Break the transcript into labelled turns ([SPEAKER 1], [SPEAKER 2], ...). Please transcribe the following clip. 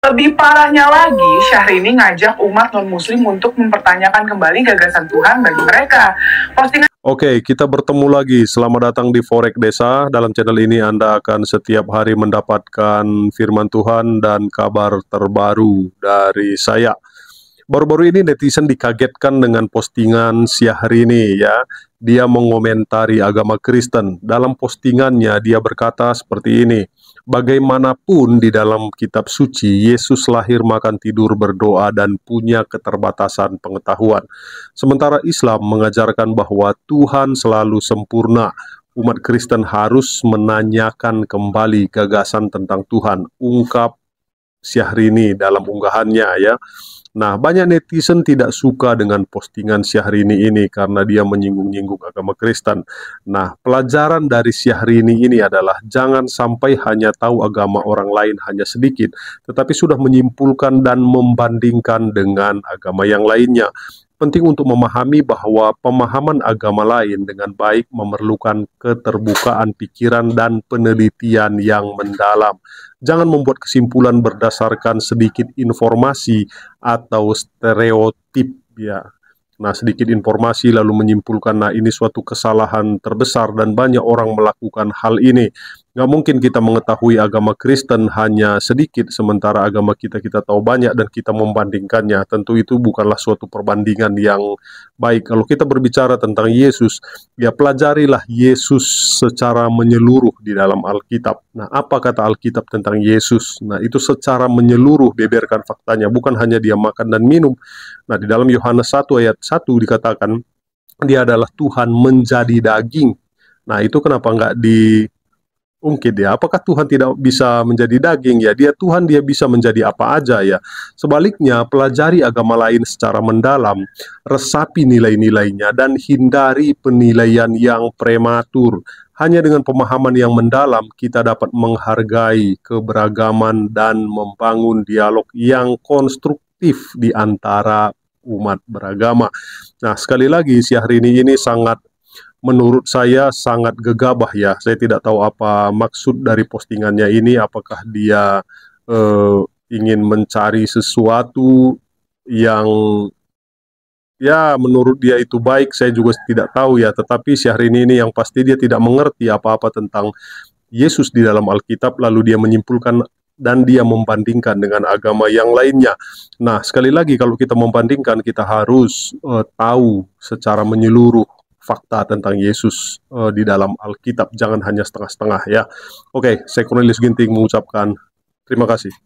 [SPEAKER 1] Lebih parahnya lagi, Syahrini ngajak umat non-muslim untuk mempertanyakan kembali gagasan Tuhan bagi mereka. Postingan
[SPEAKER 2] Oke, kita bertemu lagi. Selamat datang di Forek Desa. Dalam channel ini Anda akan setiap hari mendapatkan firman Tuhan dan kabar terbaru dari saya. Baru-baru ini netizen dikagetkan dengan postingan Syahrini ya. Dia mengomentari agama Kristen. Dalam postingannya dia berkata seperti ini. Bagaimanapun di dalam kitab suci, Yesus lahir, makan, tidur, berdoa, dan punya keterbatasan pengetahuan. Sementara Islam mengajarkan bahwa Tuhan selalu sempurna. Umat Kristen harus menanyakan kembali gagasan tentang Tuhan. Ungkap Syahrini dalam unggahannya ya. Nah, banyak netizen tidak suka dengan postingan Syahrini ini karena dia menyinggung-nyinggung agama Kristen. Nah, pelajaran dari Syahrini ini adalah jangan sampai hanya tahu agama orang lain hanya sedikit, tetapi sudah menyimpulkan dan membandingkan dengan agama yang lainnya. Penting untuk memahami bahwa pemahaman agama lain dengan baik memerlukan keterbukaan pikiran dan penelitian yang mendalam. Jangan membuat kesimpulan berdasarkan sedikit informasi atau stereotip ya. Nah, sedikit informasi lalu menyimpulkan, nah ini suatu kesalahan terbesar dan banyak orang melakukan hal ini. Nggak mungkin kita mengetahui agama Kristen hanya sedikit, sementara agama kita tahu banyak dan kita membandingkannya. Tentu itu bukanlah suatu perbandingan yang baik. Kalau kita berbicara tentang Yesus, ya pelajarilah Yesus secara menyeluruh di dalam Alkitab. Nah, apa kata Alkitab tentang Yesus? Nah, itu secara menyeluruh beberkan faktanya, bukan hanya dia makan dan minum. Nah, di dalam Yohanes 1 ayat 1 dikatakan, dia adalah Tuhan menjadi daging. Nah, itu kenapa nggak diungkit ya? Apakah Tuhan tidak bisa menjadi daging ya? Dia Tuhan, dia bisa menjadi apa aja ya. Sebaliknya, pelajari agama lain secara mendalam, resapi nilai-nilainya, dan hindari penilaian yang prematur. Hanya dengan pemahaman yang mendalam, kita dapat menghargai keberagaman dan membangun dialog yang konstruktif di antara umat beragama. Nah, sekali lagi Syahrini ini menurut saya sangat gegabah ya. Saya tidak tahu apa maksud dari postingannya ini. Apakah dia ingin mencari sesuatu yang ya menurut dia itu baik, saya juga tidak tahu ya. Tetapi Syahrini ini yang pasti dia tidak mengerti apa-apa tentang Yesus di dalam Alkitab, lalu dia menyimpulkan dan dia membandingkan dengan agama yang lainnya. Nah, sekali lagi kalau kita membandingkan, kita harus tahu secara menyeluruh fakta tentang Yesus di dalam Alkitab. Jangan hanya setengah-setengah ya. Oke, saya Cornelius Ginting mengucapkan terima kasih.